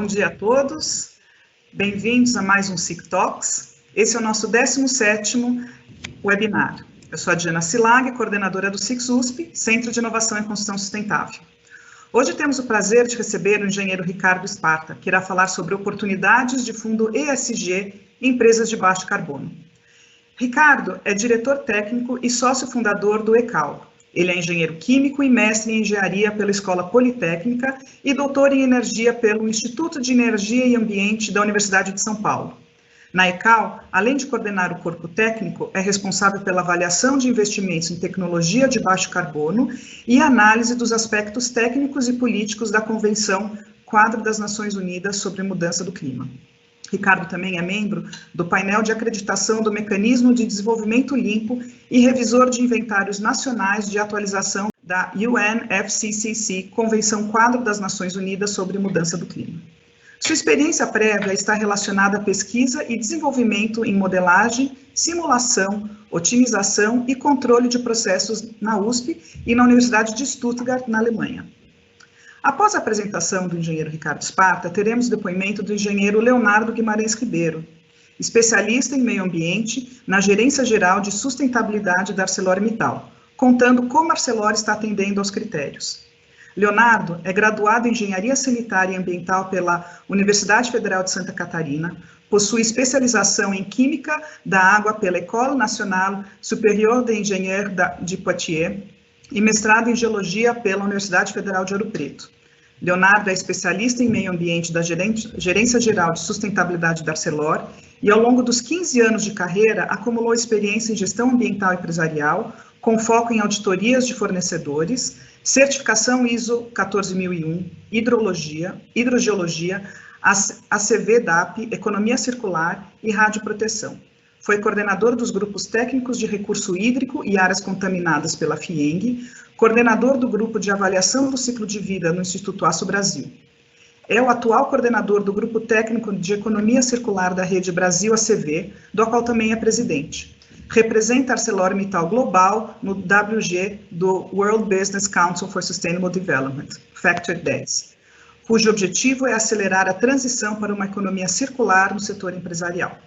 Bom dia a todos, bem-vindos a mais um SIC Talks. Esse é o nosso 17º webinar. Eu sou a Diana Silag, coordenadora do SIC-USP, Centro de Inovação e Construção Sustentável. Hoje temos o prazer de receber o engenheiro Ricardo Sparta, que irá falar sobre oportunidades de fundo ESG em empresas de baixo carbono. Ricardo é diretor técnico e sócio fundador do ECAL. Ele é engenheiro químico e mestre em engenharia pela Escola Politécnica e doutor em energia pelo Instituto de Energia e Ambiente da Universidade de São Paulo. Na ECAL, além de coordenar o corpo técnico, é responsável pela avaliação de investimentos em tecnologia de baixo carbono e análise dos aspectos técnicos e políticos da Convenção Quadro das Nações Unidas sobre Mudança do Clima. Ricardo também é membro do painel de acreditação do Mecanismo de Desenvolvimento Limpo e revisor de inventários nacionais de atualização da UNFCCC, Convenção Quadro das Nações Unidas sobre Mudança do Clima. Sua experiência prévia está relacionada à pesquisa e desenvolvimento em modelagem, simulação, otimização e controle de processos na USP e na Universidade de Stuttgart, na Alemanha. Após a apresentação do engenheiro Ricardo Sparta, teremos o depoimento do engenheiro Leonardo Guimarães Ribeiro, especialista em meio ambiente na Gerência Geral de Sustentabilidade da ArcelorMittal, contando como a Arcelor está atendendo aos critérios. Leonardo é graduado em Engenharia Sanitária e Ambiental pela Universidade Federal de Santa Catarina, possui especialização em Química da Água pela École Nationale Supérieure des Ingénieurs de Poitiers, e mestrado em Geologia pela Universidade Federal de Ouro Preto. Leonardo é especialista em meio ambiente da Gerência Geral de Sustentabilidade da Arcelor e, ao longo dos 15 anos de carreira, acumulou experiência em gestão ambiental empresarial, com foco em auditorias de fornecedores, certificação ISO 14001, hidrogeologia, ACV-DAP, economia circular e radioproteção. Foi coordenador dos grupos técnicos de recurso hídrico e áreas contaminadas pela FIENG, coordenador do grupo de avaliação do ciclo de vida no Instituto Aço Brasil. É o atual coordenador do grupo técnico de economia circular da Rede Brasil ACV, do qual também é presidente. Representa a ArcelorMittal Global no WG do World Business Council for Sustainable Development, Factor 10, cujo objetivo é acelerar a transição para uma economia circular no setor empresarial.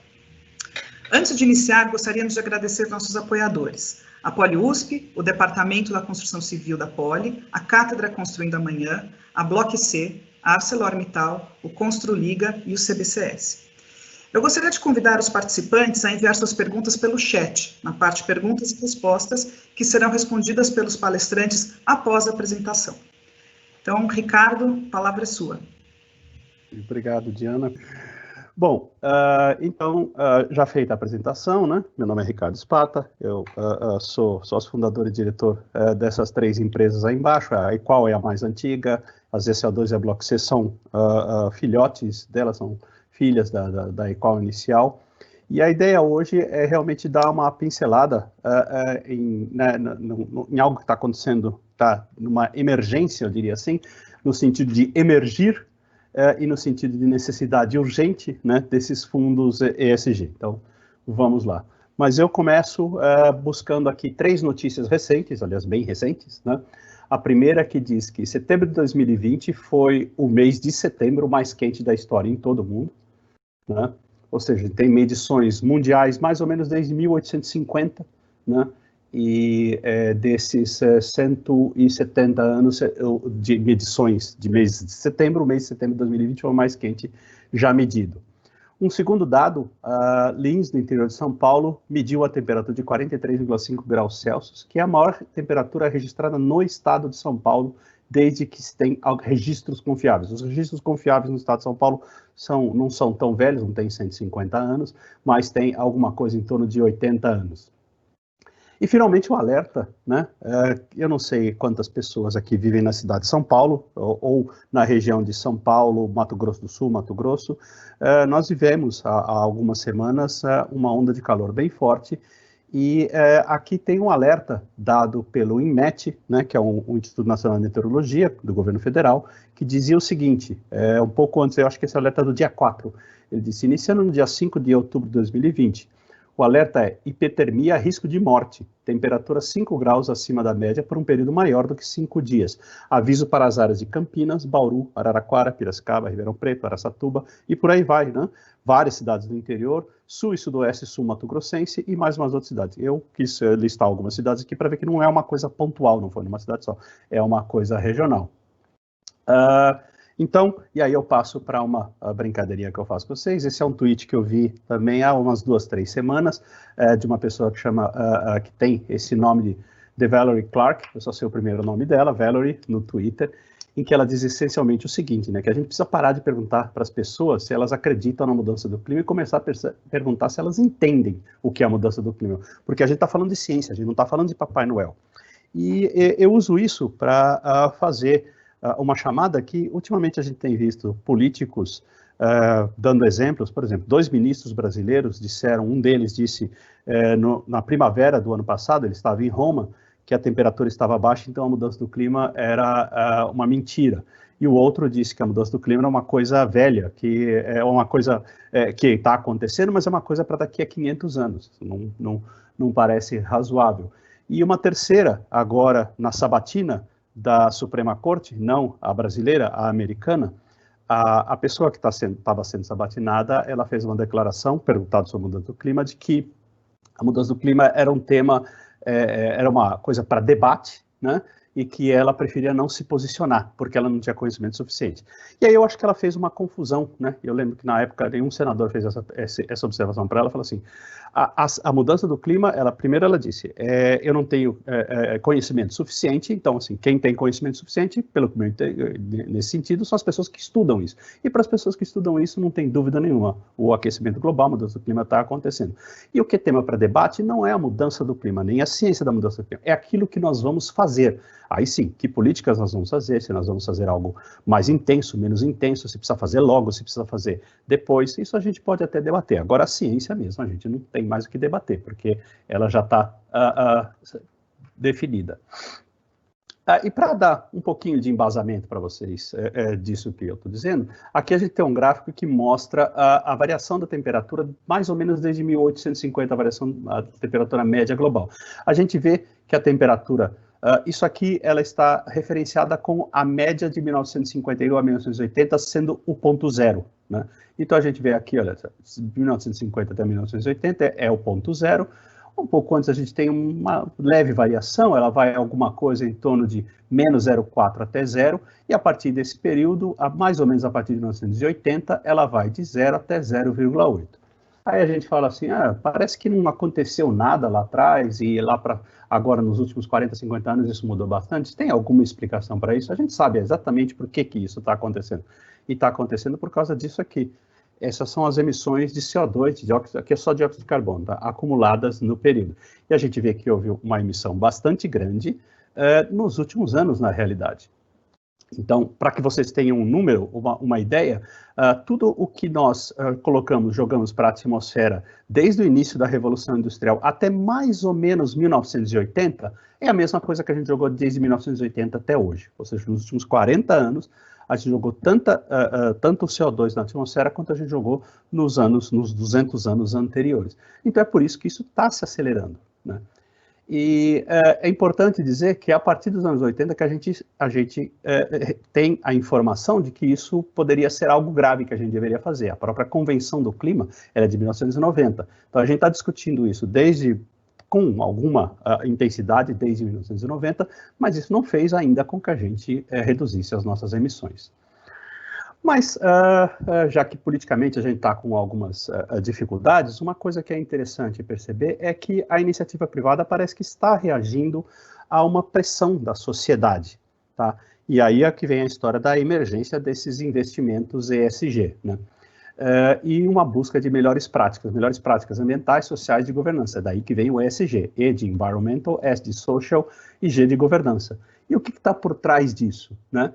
Antes de iniciar, gostaríamos de agradecer nossos apoiadores, a Poli-USP, o Departamento da Construção Civil da Poli, a Cátedra Construindo Amanhã, a Bloco C, a ArcelorMittal, o Construliga e o CBCS. Eu gostaria de convidar os participantes a enviar suas perguntas pelo chat, na parte Perguntas e Respostas, que serão respondidas pelos palestrantes após a apresentação. Então, Ricardo, a palavra é sua. Obrigado, Diana. Bom, já feita a apresentação, né? Meu nome é Ricardo Sparta, eu sou sócio fundador e diretor dessas três empresas aí embaixo. A Equal é a mais antiga, as SO2 e a Bloco C são filhotes delas, são filhas da Equal inicial. E a ideia hoje é realmente dar uma pincelada em algo que está acontecendo, tá numa emergência, eu diria assim, no sentido de emergir, e no sentido de necessidade urgente, né, desses fundos ESG. Então, vamos lá. Mas eu começo buscando aqui três notícias recentes, aliás, bem recentes, né? A primeira que diz que setembro de 2020 foi o mês de setembro mais quente da história em todo o mundo, né? Ou seja, tem medições mundiais mais ou menos desde 1850, né? E desses 170 anos de medições de mês de setembro, o mês de setembro de 2020 foi o mais quente já medido. Um segundo dado, Lins, no interior de São Paulo, mediu a temperatura de 43,5 graus Celsius, que é a maior temperatura registrada no estado de São Paulo, desde que se tem registros confiáveis. Os registros confiáveis no estado de São Paulo não são tão velhos, não tem 150 anos, mas tem alguma coisa em torno de 80 anos. E, finalmente, um alerta, né? Eu não sei quantas pessoas aqui vivem na cidade de São Paulo, ou na região de São Paulo, Mato Grosso do Sul, Mato Grosso. Nós vivemos, há algumas semanas, uma onda de calor bem forte, e aqui tem um alerta dado pelo INMET, né, que é o Instituto Nacional de Meteorologia, do governo federal, que dizia o seguinte, um pouco antes, eu acho que esse alerta é do dia 4, ele disse, iniciando no dia 5 de outubro de 2020, O alerta é hipertermia, risco de morte, temperatura 5 graus acima da média por um período maior do que 5 dias. Aviso para as áreas de Campinas, Bauru, Araraquara, Piracicaba, Ribeirão Preto, Araçatuba e por aí vai, né? Várias cidades do interior, sul e sudoeste, sul mato-grossense e mais umas outras cidades. Eu quis listar algumas cidades aqui para ver que não é uma coisa pontual, não foi numa cidade só, é uma coisa regional. Então, e aí eu passo para uma brincadeirinha que eu faço com vocês. Esse é um tweet que eu vi também há umas 2, 3 semanas, de uma pessoa que que tem esse nome de Valerie Clark, eu só sei o primeiro nome dela, Valerie, no Twitter, em que ela diz essencialmente o seguinte, né, que a gente precisa parar de perguntar para as pessoas se elas acreditam na mudança do clima e começar a perguntar se elas entendem o que é a mudança do clima, porque a gente está falando de ciência, a gente não está falando de Papai Noel. E eu uso isso para fazer uma chamada que, ultimamente, a gente tem visto políticos dando exemplos. Por exemplo, 2 ministros brasileiros disseram, um deles disse, na primavera do ano passado, ele estava em Roma, que a temperatura estava baixa, então a mudança do clima era uma mentira. E o outro disse que a mudança do clima era uma coisa velha, que é uma coisa que está acontecendo, mas é uma coisa para daqui a 500 anos. Não parece razoável. E uma terceira, agora, na sabatina da Suprema Corte, não a brasileira, a americana, a pessoa que estava sendo sabatinada, ela fez uma declaração, perguntado sobre a mudança do clima, de que a mudança do clima era um tema, era uma coisa para debate, né? E que ela preferia não se posicionar, porque ela não tinha conhecimento suficiente. E aí eu acho que ela fez uma confusão, né? Eu lembro que na época nenhum senador fez essa observação para ela, falou assim, a mudança do clima, primeiro ela disse, eu não tenho conhecimento suficiente, então assim, quem tem conhecimento suficiente, pelo que eu entendo, nesse sentido, são as pessoas que estudam isso. E para as pessoas que estudam isso, não tem dúvida nenhuma, o aquecimento global, a mudança do clima está acontecendo. E o que é tema para debate não é a mudança do clima, nem a ciência da mudança do clima, é aquilo que nós vamos fazer. Aí sim, que políticas nós vamos fazer, se nós vamos fazer algo mais intenso, menos intenso, se precisa fazer logo, se precisa fazer depois, isso a gente pode até debater. Agora, a ciência mesmo, a gente não tem mais o que debater, porque ela já está definida. E para dar um pouquinho de embasamento para vocês disso que eu estou dizendo, aqui a gente tem um gráfico que mostra a variação da temperatura, mais ou menos desde 1850, a variação da temperatura média global. A gente vê que a temperatura... isso aqui, ela está referenciada com a média de 1951 a 1980 sendo o ponto zero, né? Então a gente vê aqui, olha, de 1950 até 1980 é o ponto zero. Um pouco antes a gente tem uma leve variação, ela vai alguma coisa em torno de menos 0,4 até 0, e a partir desse período, mais ou menos a partir de 1980, ela vai de 0 até 0,8. Aí a gente fala assim, parece que não aconteceu nada lá atrás, e lá para agora, nos últimos 40, 50 anos, isso mudou bastante. Tem alguma explicação para isso? A gente sabe exatamente por que isso está acontecendo. E está acontecendo por causa disso aqui. Essas são as emissões de CO2, aqui é só dióxido de carbono, tá? Acumuladas no período. E a gente vê que houve uma emissão bastante grande nos últimos anos, na realidade. Então, para que vocês tenham um número, uma ideia, tudo o que nós jogamos para a atmosfera desde o início da Revolução Industrial até mais ou menos 1980, é a mesma coisa que a gente jogou desde 1980 até hoje. Ou seja, nos últimos 40 anos, a gente jogou tanto CO2 na atmosfera quanto a gente jogou nos 200 anos anteriores. Então, é por isso que isso está se acelerando, né? E é importante dizer que a partir dos anos 80 que a gente tem a informação de que isso poderia ser algo grave que a gente deveria fazer. A própria Convenção do Clima é de 1990. Então a gente está discutindo isso com alguma intensidade desde 1990, mas isso não fez ainda com que a gente reduzisse as nossas emissões. Mas, já que politicamente a gente está com algumas dificuldades, uma coisa que é interessante perceber é que a iniciativa privada parece que está reagindo a uma pressão da sociedade, tá? E aí é que vem a história da emergência desses investimentos ESG, né? E uma busca de melhores práticas ambientais, sociais e de governança. É daí que vem o ESG, E de Environmental, S de Social e G de Governança. E o que está por trás disso, né?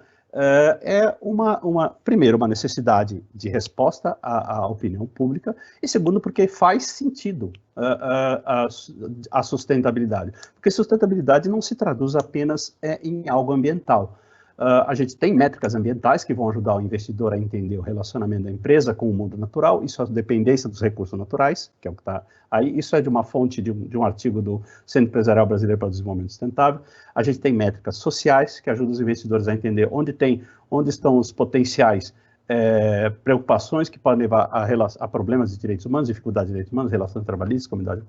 Primeiro, uma necessidade de resposta à opinião pública, e segundo, porque faz sentido a sustentabilidade. Porque sustentabilidade não se traduz apenas em algo ambiental. A gente tem métricas ambientais que vão ajudar o investidor a entender o relacionamento da empresa com o mundo natural, isso é a dependência dos recursos naturais, que é o que está aí. Isso é de uma fonte de um artigo do Centro Empresarial Brasileiro para o Desenvolvimento Sustentável. A gente tem métricas sociais que ajudam os investidores a entender onde estão os potenciais preocupações que podem levar a problemas de direitos humanos, dificuldade de direitos humanos, relações trabalhistas, comunidade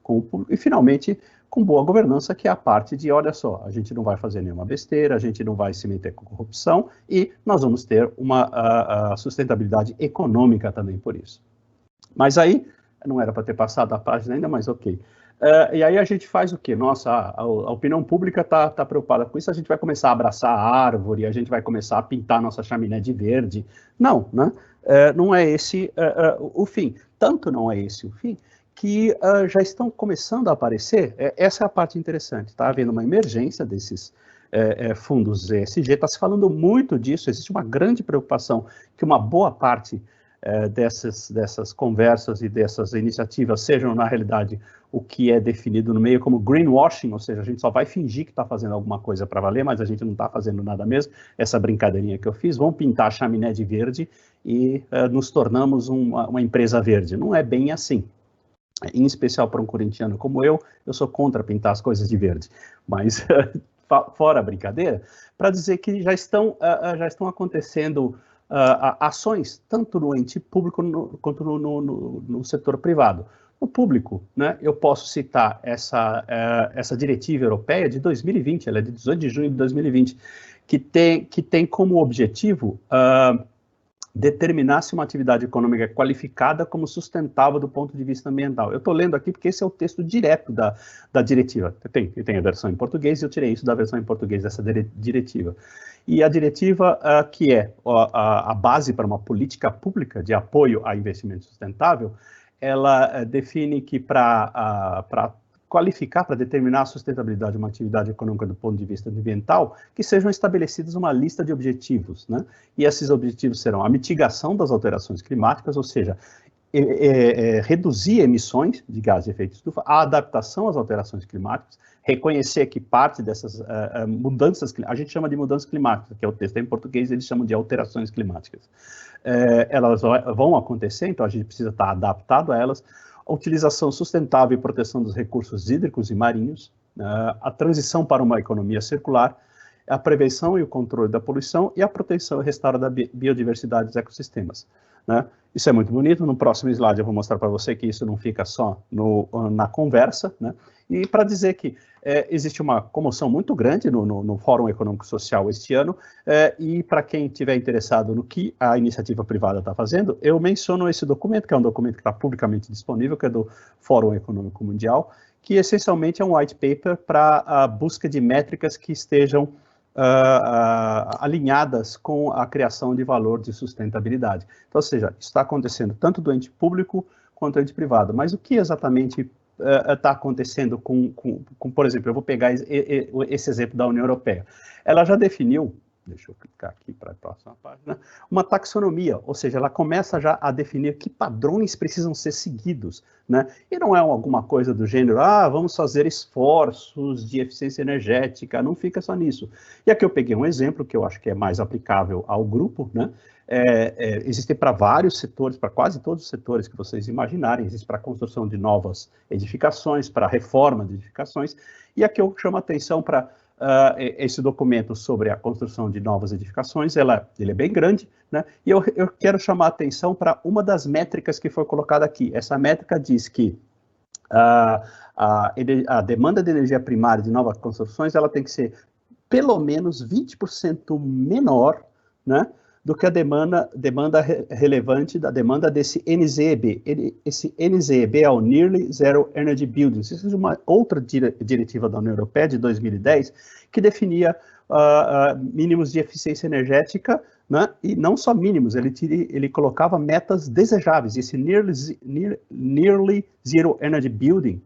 com o público, e finalmente com boa governança, que é a parte de, olha só, a gente não vai fazer nenhuma besteira, a gente não vai se meter com corrupção, e nós vamos ter uma sustentabilidade econômica também por isso. Mas aí, não era para ter passado a página ainda, mas ok. E aí a gente faz o quê? Nossa, a opinião pública está preocupada com isso, a gente vai começar a abraçar a árvore, a gente vai começar a pintar nossa chaminé de verde. Não, né? Não é esse o fim. Tanto não é esse o fim, que já estão começando a aparecer, essa é a parte interessante, está havendo uma emergência desses fundos ESG, está se falando muito disso, existe uma grande preocupação que uma boa parte dessas conversas e dessas iniciativas sejam, na realidade, o que é definido no meio como greenwashing, ou seja, a gente só vai fingir que está fazendo alguma coisa para valer, mas a gente não está fazendo nada mesmo, essa brincadeirinha que eu fiz, vamos pintar a chaminé de verde e nos tornamos uma empresa verde. Não é bem assim. Em especial para um corintiano como eu sou contra pintar as coisas de verde, mas fora a brincadeira, para dizer que já estão acontecendo ações, tanto no ente público quanto no setor privado. No público, né, eu posso citar essa diretiva europeia de 2020, ela é de 18 de junho de 2020, que tem como objetivo determinar se uma atividade econômica é qualificada como sustentável do ponto de vista ambiental. Eu estou lendo aqui porque esse é o texto direto da diretiva. Tem a versão em português e eu tirei isso da versão em português dessa diretiva. E a diretiva, que é a base para uma política pública de apoio a investimento sustentável, ela define que para qualificar, para determinar a sustentabilidade de uma atividade econômica do ponto de vista ambiental, que sejam estabelecidos uma lista de objetivos, né? E esses objetivos serão a mitigação das alterações climáticas, ou seja, reduzir emissões de gases de efeito de estufa, a adaptação às alterações climáticas, reconhecer que parte dessas mudanças, a gente chama de mudanças climáticas, que é o texto em português, eles chamam de alterações climáticas. Elas vão acontecer, então a gente precisa estar adaptado a elas, a utilização sustentável e proteção dos recursos hídricos e marinhos, a transição para uma economia circular, a prevenção e o controle da poluição e a proteção e restauro da biodiversidade dos ecossistemas, né? Isso é muito bonito. No próximo slide eu vou mostrar para você que isso não fica só na conversa, né? E para dizer que existe uma comoção muito grande no Fórum Econômico Social este ano, e para quem estiver interessado no que a iniciativa privada está fazendo, eu menciono esse documento, que é um documento que está publicamente disponível, que é do Fórum Econômico Mundial, que essencialmente é um white paper para a busca de métricas que estejam alinhadas com a criação de valor de sustentabilidade. Então, ou seja, está acontecendo tanto do ente público quanto do ente privado. Mas o que exatamente está acontecendo com, por exemplo, eu vou pegar esse exemplo da União Europeia. Ela já definiu, deixa eu clicar aqui para a próxima página, uma taxonomia, ou seja, ela começa já a definir que padrões precisam ser seguidos, né? E não é alguma coisa do gênero, vamos fazer esforços de eficiência energética, não fica só nisso. E aqui eu peguei um exemplo que eu acho que é mais aplicável ao grupo, né? Existe para vários setores, para quase todos os setores que vocês imaginarem, existe para a construção de novas edificações, para a reforma de edificações, e aqui eu chamo a atenção para esse documento sobre a construção de novas edificações, ele é bem grande, né? E eu quero chamar a atenção para uma das métricas que foi colocada aqui. Essa métrica diz que a demanda de energia primária de novas construções, ela tem que ser pelo menos 20% menor, né, do que a demanda relevante da demanda desse NZEB. Esse NZEB é o Nearly Zero Energy Buildings. Isso é uma outra diretiva da União Europeia de 2010 que definia mínimos de eficiência energética, né? E não só mínimos, ele colocava metas desejáveis. Esse Nearly Zero Energy Building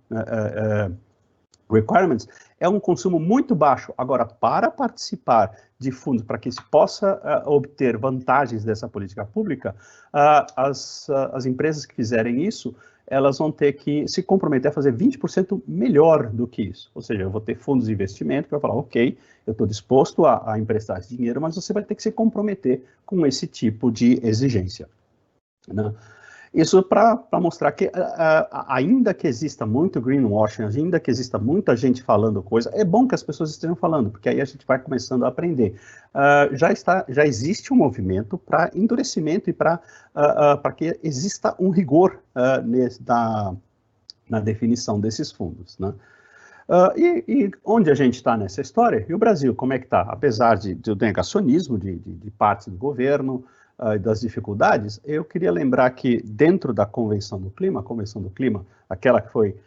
Requirements é um consumo muito baixo. Agora, para participar de fundos, para que se possa obter vantagens dessa política pública, as empresas que fizerem isso elas vão ter que se comprometer a fazer 20% melhor do que isso. Ou seja, eu vou ter fundos de investimento que vai falar, ok, eu estou disposto a emprestar esse dinheiro, mas você vai ter que se comprometer com esse tipo de exigência, né? Isso para mostrar que, ainda que exista muito greenwashing, ainda que exista muita gente falando coisa, é bom que as pessoas estejam falando, porque aí a gente vai começando a aprender. Já existe um movimento para endurecimento e para que exista um rigor na definição desses fundos, né? E onde a gente está nessa história? E o Brasil, como é que está? Apesar do negacionismo de parte do governo, das dificuldades, eu queria lembrar que dentro da Convenção do Clima, aquela que foi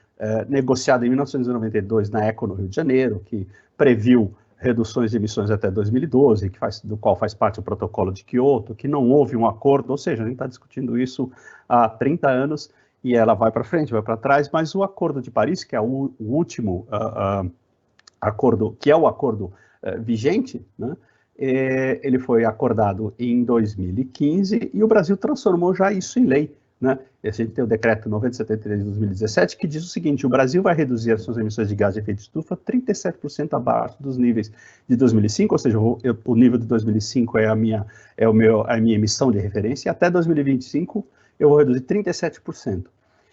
negociada em 1992 na ECO no Rio de Janeiro, que previu reduções de emissões até 2012, do qual faz parte o protocolo de Kyoto, que não houve um acordo, ou seja, a gente está discutindo isso há 30 anos, e ela vai para frente, vai para trás, mas o Acordo de Paris, que é o último acordo, que é o acordo vigente, né? Ele foi acordado em 2015 e o Brasil transformou já isso em lei, né? A gente tem o decreto 9073 de 2017 que diz o seguinte: o Brasil vai reduzir as suas emissões de gás de efeito de estufa 37% abaixo dos níveis de 2005, ou seja, o nível de 2005 é a minha emissão de referência, e até 2025 eu vou reduzir 37%.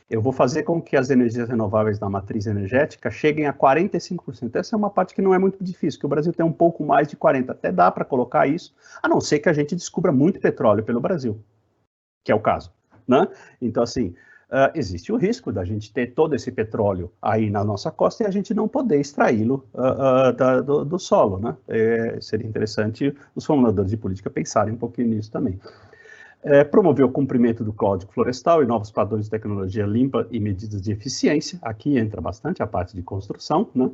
Eu vou fazer com que as energias renováveis na matriz energética cheguem a 45%. Essa é uma parte que não é muito difícil, que o Brasil tem um pouco mais de 40%. Até dá para colocar isso, a não ser que a gente descubra muito petróleo pelo Brasil, que é o caso, né? Então, assim, existe o risco da gente ter todo esse petróleo aí na nossa costa e a gente não poder extraí-lo do solo, né? Seria interessante os formuladores de política pensarem um pouquinho nisso também. Promover o cumprimento do Código Florestal e novos padrões de tecnologia limpa e medidas de eficiência. Aqui entra bastante a parte de construção, né?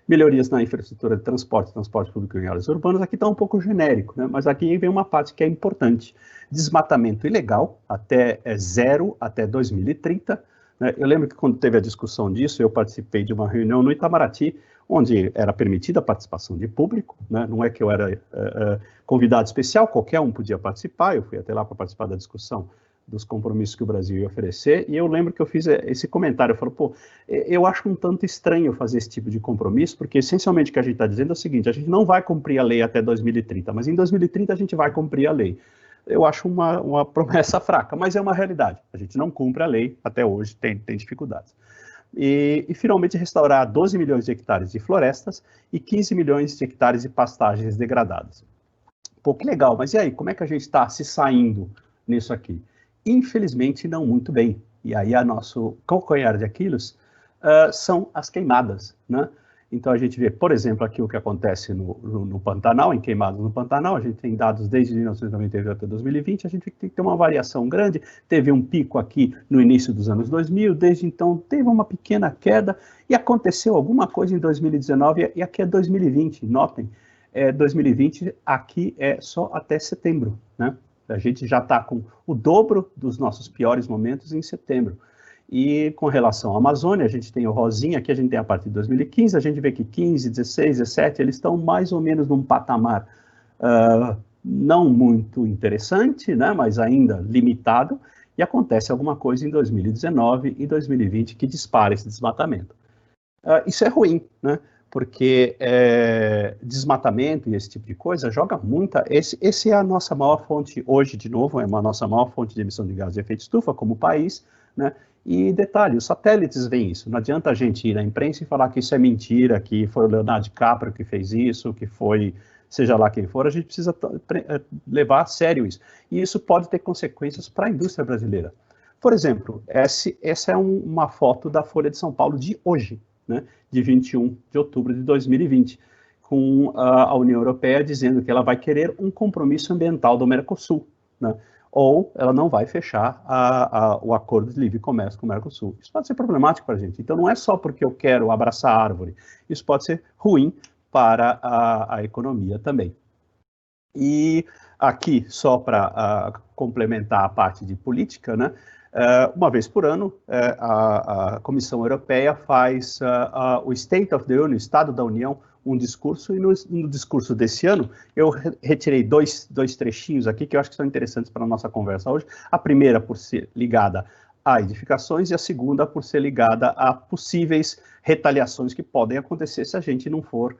Melhorias na infraestrutura de transporte público em áreas urbanas. Aqui está um pouco genérico, né? Mas aqui vem uma parte que é importante. Desmatamento ilegal, zero até 2030. Né? Eu lembro que quando teve a discussão disso, eu participei de uma reunião no Itamaraty, onde era permitida a participação de público, né? Não é que eu era convidado especial, qualquer um podia participar, eu fui até lá para participar da discussão dos compromissos que o Brasil ia oferecer, e eu lembro que eu fiz esse comentário, eu falo, eu acho um tanto estranho fazer esse tipo de compromisso, porque essencialmente o que a gente está dizendo é o seguinte: a gente não vai cumprir a lei até 2030, mas em 2030 a gente vai cumprir a lei. Eu acho uma promessa fraca, mas é uma realidade, a gente não cumpre a lei até hoje, tem dificuldades. E finalmente restaurar 12 milhões de hectares de florestas e 15 milhões de hectares de pastagens degradadas. Pô, que legal, mas e aí, como é que a gente está se saindo nisso aqui? Infelizmente, não muito bem. E aí, nosso calcanhar de Aquiles são as queimadas, né? Então, a gente vê, por exemplo, aqui o que acontece no Pantanal, em queimadas no Pantanal. A gente tem dados desde 1998 até 2020, a gente tem que ter uma variação grande. Teve um pico aqui no início dos anos 2000, desde então teve uma pequena queda, e aconteceu alguma coisa em 2019, e aqui é 2020, notem, 2020 aqui é só até setembro, né? A gente já está com o dobro dos nossos piores momentos em setembro. E com relação à Amazônia, a gente tem o rosinha, aqui a gente tem a partir de 2015, a gente vê que 15, 16, 17, eles estão mais ou menos num patamar não muito interessante, né, mas ainda limitado, e acontece alguma coisa em 2019 e 2020 que dispara esse desmatamento. Isso é ruim, né, porque desmatamento e esse tipo de coisa joga muita... Esse é a nossa maior fonte, hoje, de novo, é a nossa maior fonte de emissão de gases de efeito de estufa como país, né? E detalhe, os satélites veem isso. Não adianta a gente ir na imprensa e falar que isso é mentira, que foi o Leonardo DiCaprio que fez isso, que foi, seja lá quem for. A gente precisa levar a sério isso. E isso pode ter consequências para a indústria brasileira. Por exemplo, essa é uma foto da Folha de São Paulo de hoje, né, de 21 de outubro de 2020, com a União Europeia dizendo que ela vai querer um compromisso ambiental do Mercosul, né? Ou ela não vai fechar o acordo de livre comércio com o Mercosul. Isso pode ser problemático para a gente. Então, não é só porque eu quero abraçar a árvore. Isso pode ser ruim para a economia também. E aqui, só para complementar a parte de política, né, uma vez por ano, a Comissão Europeia faz o State of the Union, Estado da União, um discurso, e no discurso desse ano, eu retirei dois trechinhos aqui que eu acho que são interessantes para a nossa conversa hoje. A primeira, por ser ligada a edificações, e a segunda por ser ligada a possíveis retaliações que podem acontecer se a gente não for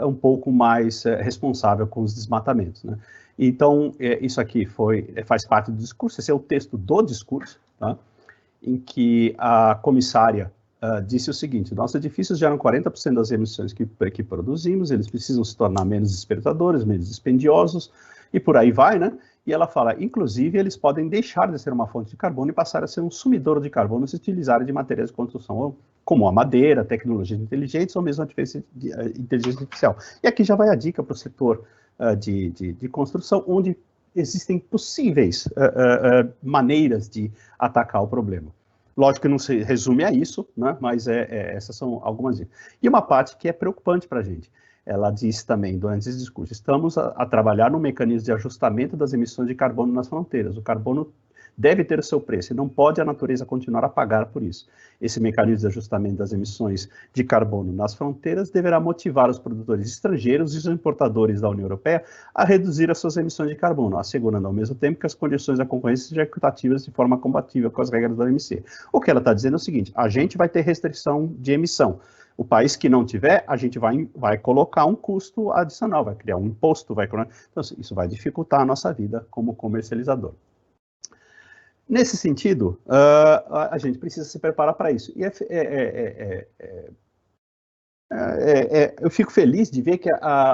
um pouco mais responsável com os desmatamentos, né? Então, isso aqui faz parte do discurso, esse é o texto do discurso, tá? Em que a comissária disse o seguinte: nossos edifícios geram 40% das emissões que produzimos, eles precisam se tornar menos despertadores, menos dispendiosos, e por aí vai, né? E ela fala, inclusive, eles podem deixar de ser uma fonte de carbono e passar a ser um sumidor de carbono se utilizarem de materiais de construção como a madeira, tecnologias inteligentes ou mesmo a inteligência artificial. E aqui já vai a dica para o setor de construção, onde existem possíveis maneiras de atacar o problema. Lógico que não se resume a isso, né, mas essas são algumas dicas. E uma parte que é preocupante para a gente. Ela disse também, durante esse discurso, estamos a trabalhar no mecanismo de ajustamento das emissões de carbono nas fronteiras. O carbono deve ter o seu preço e não pode a natureza continuar a pagar por isso. Esse mecanismo de ajustamento das emissões de carbono nas fronteiras deverá motivar os produtores estrangeiros e os importadores da União Europeia a reduzir as suas emissões de carbono, assegurando ao mesmo tempo que as condições da concorrência sejam equitativas de forma compatível com as regras da OMC. O que ela está dizendo é o seguinte: a gente vai ter restrição de emissão. O país que não tiver, a gente vai colocar um custo adicional, vai criar um imposto, então isso vai dificultar a nossa vida como comercializador. Nesse sentido, a gente precisa se preparar para isso. E eu fico feliz de ver que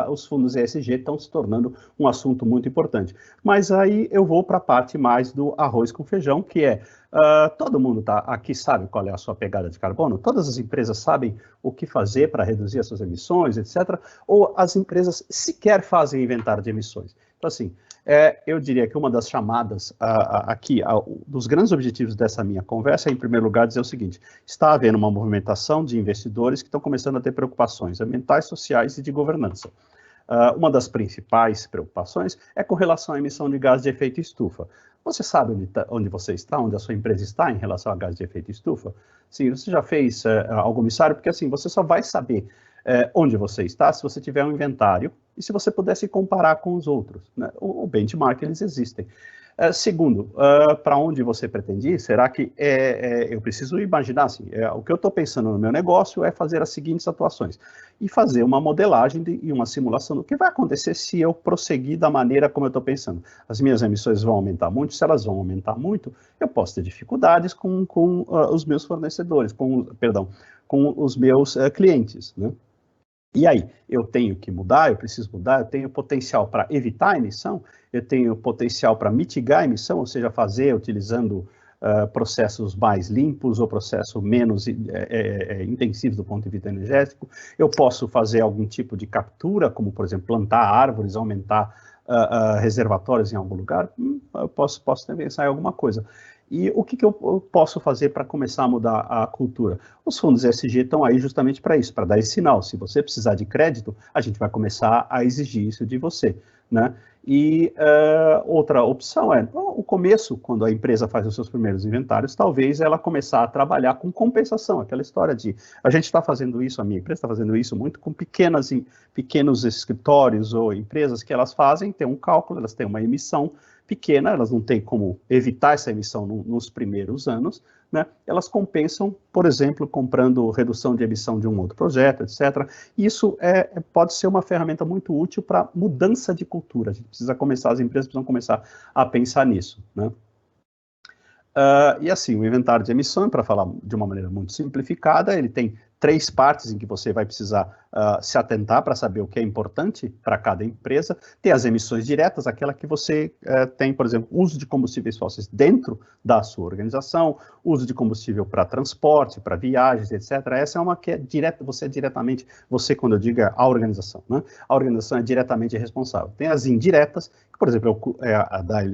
os fundos ESG estão se tornando um assunto muito importante. Mas aí eu vou para a parte mais do arroz com feijão, que é, todo mundo aqui sabe qual é a sua pegada de carbono? Todas as empresas sabem o que fazer para reduzir as suas emissões, etc. Ou as empresas sequer fazem inventário de emissões? Então, assim, eu diria que uma das chamadas aqui, dos grandes objetivos dessa minha conversa é, em primeiro lugar, dizer o seguinte: está havendo uma movimentação de investidores que estão começando a ter preocupações ambientais, sociais e de governança. Uma das principais preocupações é com relação à emissão de gás de efeito estufa. Você sabe onde você está, onde a sua empresa está em relação a gás de efeito estufa? Sim, você já fez algum emissário? Porque assim, você só vai saber onde você está se você tiver um inventário e se você pudesse comparar com os outros, né? O benchmark, eles existem. Segundo, para onde você pretende ir? Será que eu preciso imaginar assim, o que eu estou pensando no meu negócio é fazer as seguintes atuações e fazer uma modelagem e uma simulação do que vai acontecer se eu prosseguir da maneira como eu estou pensando. As minhas emissões vão aumentar muito, se elas vão aumentar muito, eu posso ter dificuldades com os meus fornecedores, com os meus clientes, né? E aí, eu tenho que mudar, eu preciso mudar, eu tenho potencial para evitar a emissão, eu tenho potencial para mitigar a emissão, ou seja, fazer utilizando processos mais limpos ou processos menos intensivos do ponto de vista energético. Eu posso fazer algum tipo de captura, como, por exemplo, plantar árvores, aumentar reservatórios em algum lugar. Eu posso pensar em alguma coisa. E o que eu posso fazer para começar a mudar a cultura? Os fundos ESG estão aí justamente para isso, para dar esse sinal. Se você precisar de crédito, a gente vai começar a exigir isso de você, né? E outra opção é, o começo, quando a empresa faz os seus primeiros inventários, talvez ela começar a trabalhar com compensação, aquela história de, a gente está fazendo isso, a minha empresa está fazendo isso muito com pequenos escritórios ou empresas que elas fazem, tem um cálculo, elas têm uma emissão pequena, elas não têm como evitar essa emissão nos primeiros anos, né? Elas compensam, por exemplo, comprando redução de emissão de um outro projeto, etc. Isso pode ser uma ferramenta muito útil para mudança de cultura. A gente precisa começar, as empresas precisam começar a pensar nisso, né? E assim, o inventário de emissão, para falar de uma maneira muito simplificada, ele tem 3 partes em que você vai precisar se atentar para saber o que é importante para cada empresa. Tem as emissões diretas, aquela que você tem, por exemplo, uso de combustíveis fósseis dentro da sua organização, uso de combustível para transporte, para viagens, etc. Essa é uma que é direta, você quando eu digo a organização, né? A organização é diretamente responsável. Tem as indiretas, que, por exemplo,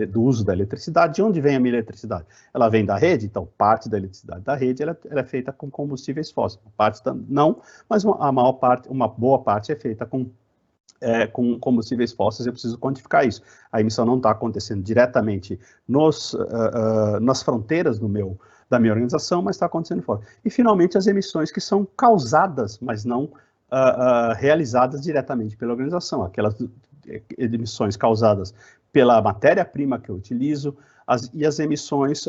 do uso da eletricidade. De onde vem a minha eletricidade? Ela vem da rede, então parte da eletricidade da rede ela é feita com combustíveis fósseis. Parte não, mas uma boa parte é feita com combustíveis fósseis. Eu preciso quantificar isso. A emissão não está acontecendo diretamente nas fronteiras da minha organização, mas está acontecendo fora. E, finalmente, as emissões que são causadas, mas não realizadas diretamente pela organização. Aquelas emissões causadas pela matéria-prima que eu utilizo, as emissões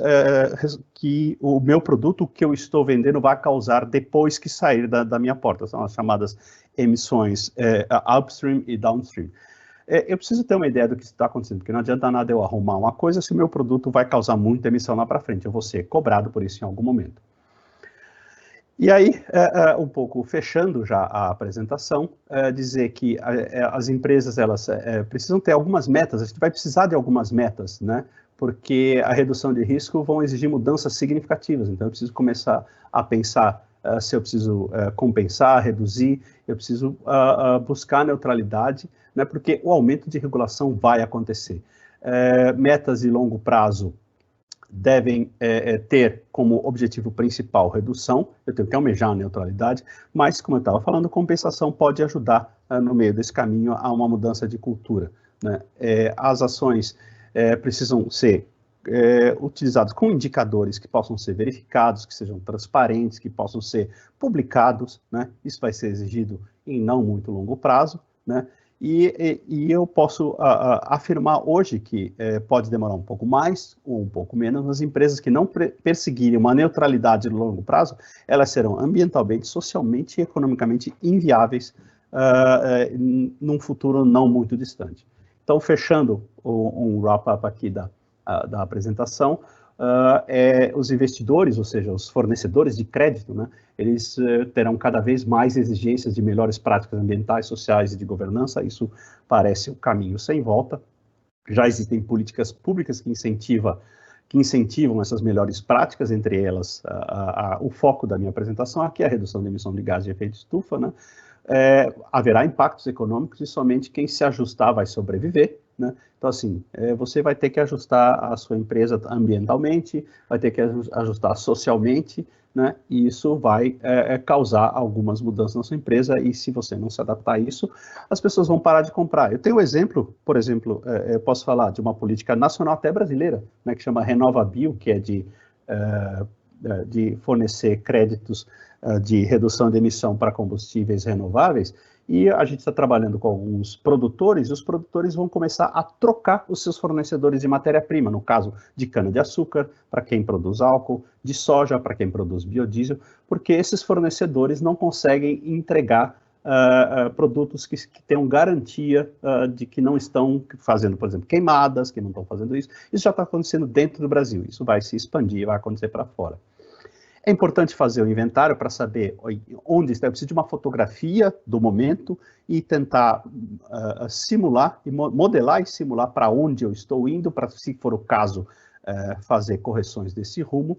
que o meu produto que eu estou vendendo vai causar depois que sair da minha porta. São as chamadas emissões upstream e downstream. Eu preciso ter uma ideia do que está acontecendo, porque não adianta nada eu arrumar uma coisa se o meu produto vai causar muita emissão lá para frente. Eu vou ser cobrado por isso em algum momento. E aí, um pouco fechando já a apresentação, dizer que as empresas elas precisam ter algumas metas, a gente vai precisar de algumas metas, né? Porque a redução de risco vão exigir mudanças significativas, então eu preciso começar a pensar se eu preciso compensar, reduzir, eu preciso buscar neutralidade, né? Porque o aumento de regulação vai acontecer. Metas de longo prazo devem ter como objetivo principal redução, eu tenho que almejar a neutralidade, mas, como eu estava falando, compensação pode ajudar no meio desse caminho a uma mudança de cultura, né? As ações precisam ser utilizadas com indicadores que possam ser verificados, que sejam transparentes, que possam ser publicados, né? Isso vai ser exigido em não muito longo prazo, né? E eu posso afirmar hoje que pode demorar um pouco mais ou um pouco menos, mas empresas que não perseguirem uma neutralidade no longo prazo, elas serão ambientalmente, socialmente e economicamente inviáveis num futuro não muito distante. Então, fechando um wrap-up aqui da apresentação, os investidores, ou seja, os fornecedores de crédito, né, eles terão cada vez mais exigências de melhores práticas ambientais, sociais e de governança. Isso parece um caminho sem volta. Já existem políticas públicas que incentivam essas melhores práticas, entre elas o foco da minha apresentação aqui é a redução da emissão de gás de efeito estufa, né? Haverá impactos econômicos e somente quem se ajustar vai sobreviver, né? Então, assim, você vai ter que ajustar a sua empresa ambientalmente, vai ter que ajustar socialmente, né? E isso vai causar algumas mudanças na sua empresa, e se você não se adaptar a isso, as pessoas vão parar de comprar. Eu tenho um exemplo, por exemplo, eu posso falar de uma política nacional até brasileira, né, que chama RenovaBio, que é de fornecer créditos de redução de emissão para combustíveis renováveis, e a gente está trabalhando com alguns produtores, e os produtores vão começar a trocar os seus fornecedores de matéria-prima, no caso de cana-de-açúcar, para quem produz álcool, de soja, para quem produz biodiesel, porque esses fornecedores não conseguem entregar produtos que tenham garantia de que não estão fazendo, por exemplo, queimadas, que não estão fazendo isso. Isso já está acontecendo dentro do Brasil, isso vai se expandir, vai acontecer para fora. É importante fazer o inventário para saber onde está. Eu preciso de uma fotografia do momento e tentar simular, e modelar e simular para onde eu estou indo, para, se for o caso, fazer correções desse rumo,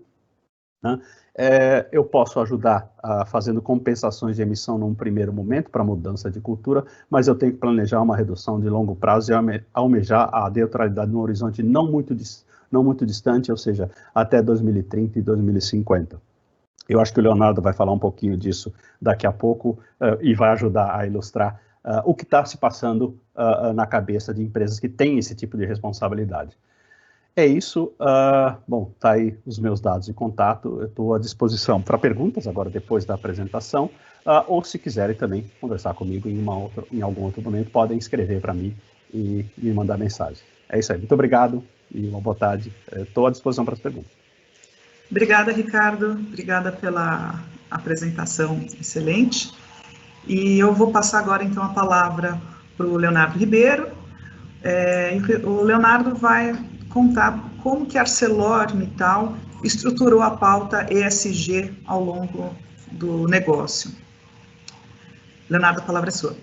né? Eu posso ajudar fazendo compensações de emissão num primeiro momento para mudança de cultura, mas eu tenho que planejar uma redução de longo prazo e almejar a neutralidade no horizonte não muito distante, ou seja, até 2030 e 2050. Eu acho que o Leonardo vai falar um pouquinho disso daqui a pouco e vai ajudar a ilustrar o que está se passando na cabeça de empresas que têm esse tipo de responsabilidade. É isso. Bom, tá aí os meus dados de contato. Eu estou à disposição para perguntas agora, depois da apresentação, ou se quiserem também conversar comigo em algum outro momento, podem escrever para mim e me mandar mensagem. É isso aí. Muito obrigado e uma boa tarde. Estou à disposição para as perguntas. Obrigada, Ricardo. Obrigada pela apresentação excelente. E eu vou passar agora, então, a palavra para o Leonardo Ribeiro. O Leonardo vai contar como que a ArcelorMittal estruturou a pauta ESG ao longo do negócio. Leonardo, a palavra é sua.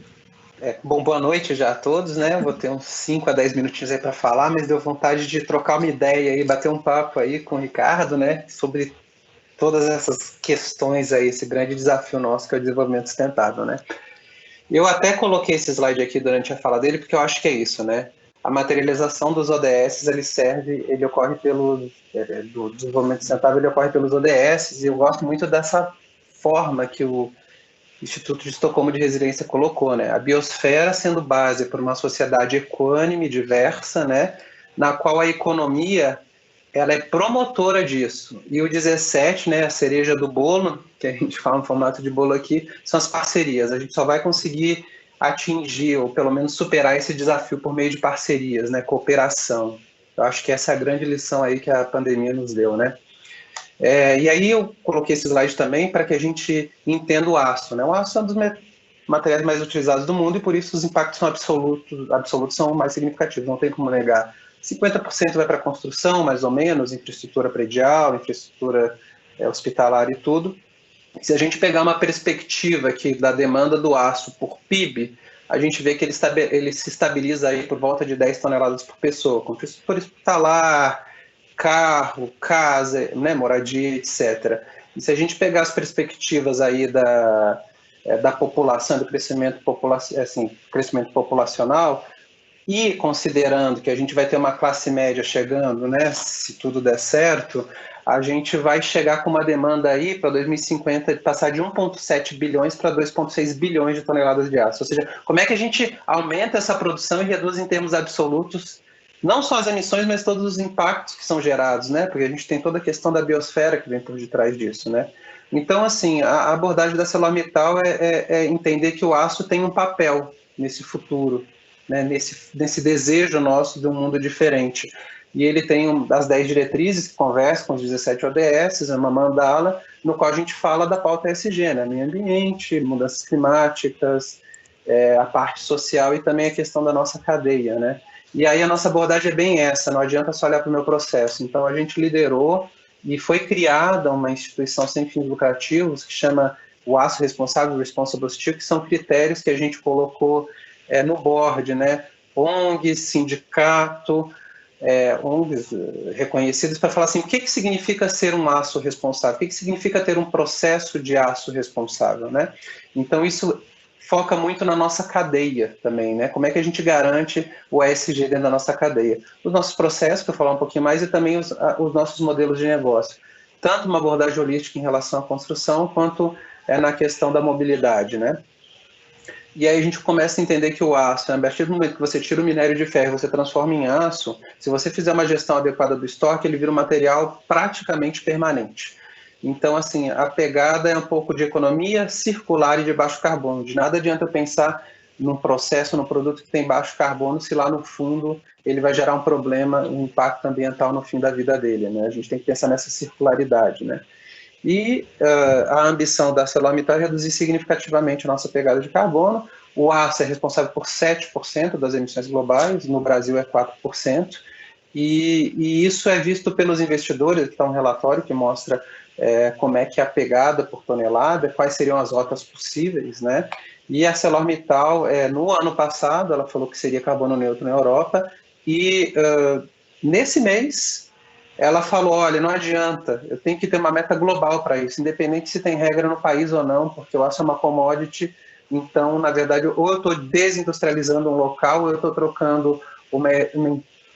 Bom, boa noite já a todos, né? Eu vou ter uns 5 a 10 minutinhos aí para falar, mas deu vontade de trocar uma ideia e bater um papo aí com o Ricardo, né? Sobre todas essas questões aí, esse grande desafio nosso que é o desenvolvimento sustentável, né? Eu até coloquei esse slide aqui durante a fala dele, porque eu acho que é isso, né? A materialização dos ODS, ele ocorre do desenvolvimento sustentável, ele ocorre pelos ODS, e eu gosto muito dessa forma que o Instituto de Estocolmo de Resiliência colocou, né? A biosfera sendo base para uma sociedade equânime, diversa, né? Na qual a economia ela é promotora disso. E o 17, né, a cereja do bolo, que a gente fala no formato de bolo aqui, são as parcerias. A gente só vai conseguir atingir, ou pelo menos superar esse desafio por meio de parcerias, né, cooperação. Eu acho que essa é a grande lição aí que a pandemia nos deu, né? E aí eu coloquei esse slide também para que a gente entenda o aço, né? O aço é um dos materiais mais utilizados do mundo e por isso os impactos são absolutos são mais significativos, não tem como negar. 50% vai para a construção, mais ou menos, infraestrutura predial, infraestrutura hospitalar e tudo. Se a gente pegar uma perspectiva aqui da demanda do aço por PIB, a gente vê que ele se estabiliza aí por volta de 10 toneladas por pessoa, com infraestrutura hospitalar, carro, casa, né, moradia, etc. E se a gente pegar as perspectivas aí da população, do crescimento populacional, e considerando que a gente vai ter uma classe média chegando, né, se tudo der certo, a gente vai chegar com uma demanda aí para 2050 de passar de 1,7 bilhões para 2,6 bilhões de toneladas de aço. Ou seja, como é que a gente aumenta essa produção e reduz em termos absolutos não só as emissões, mas todos os impactos que são gerados, né? Porque a gente tem toda a questão da biosfera que vem por detrás disso, né? Então, assim, a abordagem da ArcelorMittal é entender que o aço tem um papel nesse futuro, né? Nesse desejo nosso de um mundo diferente. E ele tem as 10 diretrizes que conversam com os 17 ODS, uma mandala, no qual a gente fala da pauta ESG, né? Meio ambiente, mudanças climáticas, a parte social e também a questão da nossa cadeia, né? E aí a nossa abordagem é bem essa, não adianta só olhar para o meu processo. Então a gente liderou e foi criada uma instituição sem fins lucrativos que chama o Aço Responsável, Responsible Steel, que são critérios que a gente colocou no board, né? ONG, sindicato, ONGs reconhecidos para falar assim, o que significa ser um aço responsável? O que significa ter um processo de aço responsável, né? Então isso foca muito na nossa cadeia também, né? Como é que a gente garante o ESG dentro da nossa cadeia? Os nossos processos, que eu vou falar um pouquinho mais, e também os nossos modelos de negócio. Tanto uma abordagem holística em relação à construção, quanto na questão da mobilidade, né? E aí a gente começa a entender que o aço, a partir do momento que você tira o minério de ferro e você transforma em aço, se você fizer uma gestão adequada do estoque, ele vira um material praticamente permanente. Então, assim, a pegada é um pouco de economia circular e de baixo carbono. De nada adianta eu pensar num processo, num produto que tem baixo carbono, se lá no fundo ele vai gerar um problema, um impacto ambiental no fim da vida dele, né? A gente tem que pensar nessa circularidade, né? E a ambição da ArcelorMittal é reduzir significativamente a nossa pegada de carbono. O aço é responsável por 7% das emissões globais, no Brasil é 4%, e isso é visto pelos investidores, que está um relatório que mostra como é que é a pegada por tonelada, quais seriam as rotas possíveis, né? E a ArcelorMittal, no ano passado, ela falou que seria carbono neutro na Europa, e nesse mês ela falou, olha, não adianta, eu tenho que ter uma meta global para isso, independente se tem regra no país ou não, porque o aço é uma commodity, então, na verdade, ou eu estou desindustrializando um local, ou eu estou trocando uma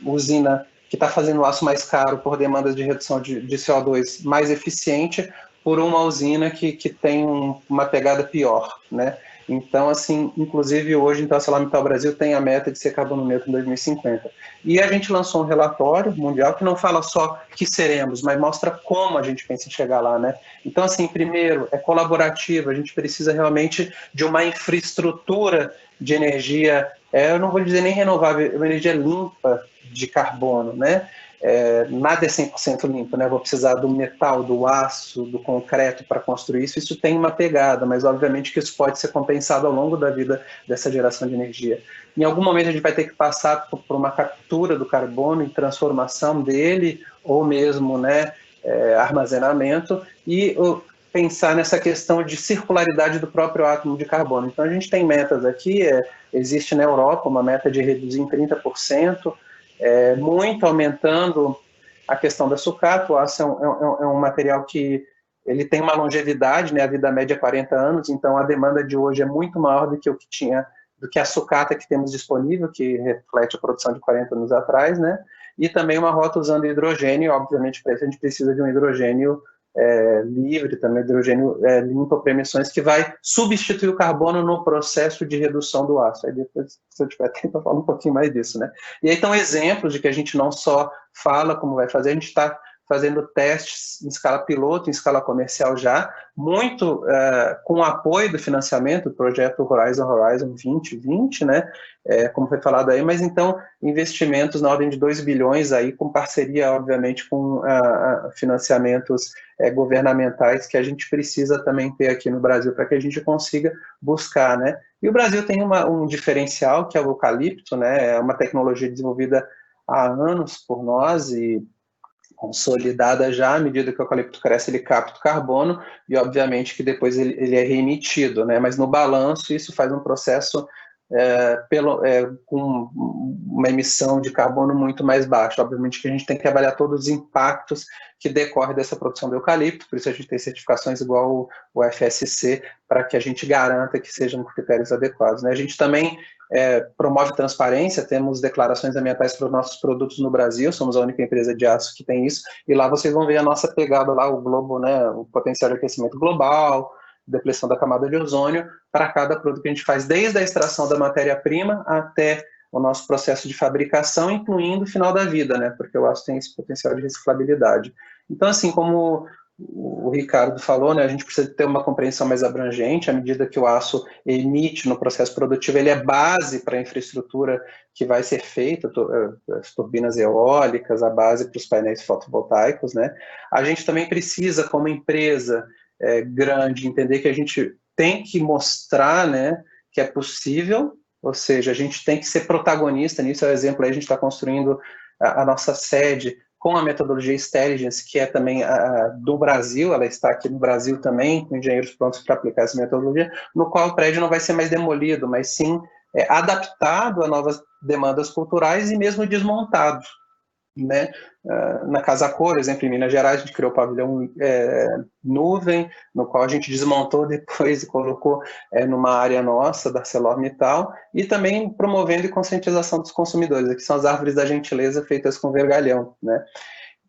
usina que está fazendo o aço mais caro por demandas de redução de CO2 mais eficiente, por uma usina que tem uma pegada pior, né? Então, assim, inclusive hoje, então, a ArcelorMittal Brasil tem a meta de ser carbono neutro em 2050. E a gente lançou um relatório mundial que não fala só que seremos, mas mostra como a gente pensa em chegar lá, né? Então, assim, primeiro, é colaborativo, a gente precisa realmente de uma infraestrutura de energia, eu não vou dizer nem renovável, uma energia limpa de carbono, né? Nada é 100% limpo, né? Vou precisar do metal, do aço, do concreto para construir isso. Isso tem uma pegada, mas obviamente que isso pode ser compensado ao longo da vida dessa geração de energia. Em algum momento a gente vai ter que passar por uma captura do carbono e transformação dele, ou mesmo, né, armazenamento, e pensar nessa questão de circularidade do próprio átomo de carbono. Então a gente tem metas aqui, existe na Europa uma meta de reduzir em 30%, muito aumentando a questão da sucata. O aço é um material que ele tem uma longevidade, né? A vida média é 40 anos, então a demanda de hoje é muito maior do que o que tinha, do que a sucata que temos disponível, que reflete a produção de 40 anos atrás, né? E também uma rota usando hidrogênio, obviamente para isso a gente precisa de um hidrogênio livre, também hidrogênio limpo para emissões, que vai substituir o carbono no processo de redução do aço. Aí depois, se eu tiver tempo, eu falo um pouquinho mais disso, né? E aí estão exemplos de que a gente não só fala como vai fazer, a gente está fazendo testes em escala piloto, em escala comercial já, muito com o apoio do financiamento do projeto Horizon 2020, né, como foi falado aí, mas então investimentos na ordem de 2 bilhões aí, com parceria, obviamente, com financiamentos governamentais que a gente precisa também ter aqui no Brasil para que a gente consiga buscar, né. E o Brasil tem um diferencial, que é o eucalipto, né, é uma tecnologia desenvolvida há anos por nós e consolidada já. À medida que o eucalipto cresce, ele capta o carbono e, obviamente, que depois ele é reemitido, né? Mas no balanço isso faz um processo com uma emissão de carbono muito mais baixa. Obviamente que a gente tem que avaliar todos os impactos que decorrem dessa produção do eucalipto, por isso a gente tem certificações igual o FSC, para que a gente garanta que sejam critérios adequados, né? A gente também promove transparência, temos declarações ambientais para os nossos produtos no Brasil, somos a única empresa de aço que tem isso, e lá vocês vão ver a nossa pegada lá, o globo, né, o potencial de aquecimento global, depressão da camada de ozônio, para cada produto que a gente faz, desde a extração da matéria-prima até o nosso processo de fabricação, incluindo o final da vida, né, porque o aço tem esse potencial de reciclabilidade. Então, assim, como o Ricardo falou, né, a gente precisa ter uma compreensão mais abrangente. À medida que o aço emite no processo produtivo, ele é base para a infraestrutura que vai ser feita, as turbinas eólicas, a base para os painéis fotovoltaicos, né. A gente também precisa, como empresa grande, entender que a gente tem que mostrar, né, que é possível, ou seja, a gente tem que ser protagonista nisso. É o exemplo aí, a gente está construindo a nossa sede com a metodologia Stelligence, que é também do Brasil, ela está aqui no Brasil também, com engenheiros prontos para aplicar essa metodologia, no qual o prédio não vai ser mais demolido, mas sim adaptado a novas demandas culturais e mesmo desmontado, né? Na Casa Cor, exemplo, em Minas Gerais, a gente criou o pavilhão nuvem, no qual a gente desmontou depois e colocou numa área nossa, da ArcelorMittal, e também promovendo e conscientização dos consumidores. Aqui são as árvores da gentileza feitas com vergalhão, né?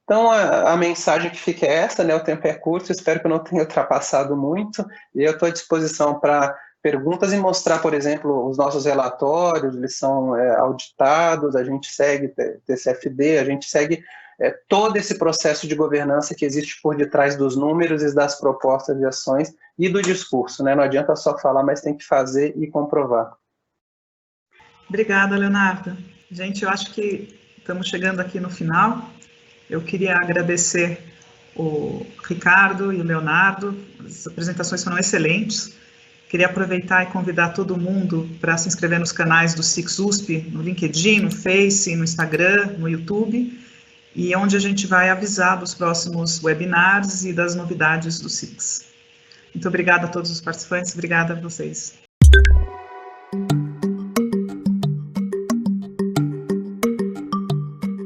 Então, a mensagem que fica é essa, né? O tempo é curto, espero que eu não tenha ultrapassado muito, e eu estou à disposição para perguntas e mostrar, por exemplo, os nossos relatórios, eles são auditados, a gente segue TCFD, a gente segue todo esse processo de governança que existe por detrás dos números e das propostas de ações e do discurso, né? Não adianta só falar, mas tem que fazer e comprovar. Obrigada, Leonardo. Gente, eu acho que estamos chegando aqui no final. Eu queria agradecer o Ricardo e o Leonardo, as apresentações foram excelentes. Queria aproveitar e convidar todo mundo para se inscrever nos canais do SICS-USP, no LinkedIn, no Face, no Instagram, no YouTube, e onde a gente vai avisar dos próximos webinars e das novidades do SICS. Muito obrigada a todos os participantes, obrigada a vocês.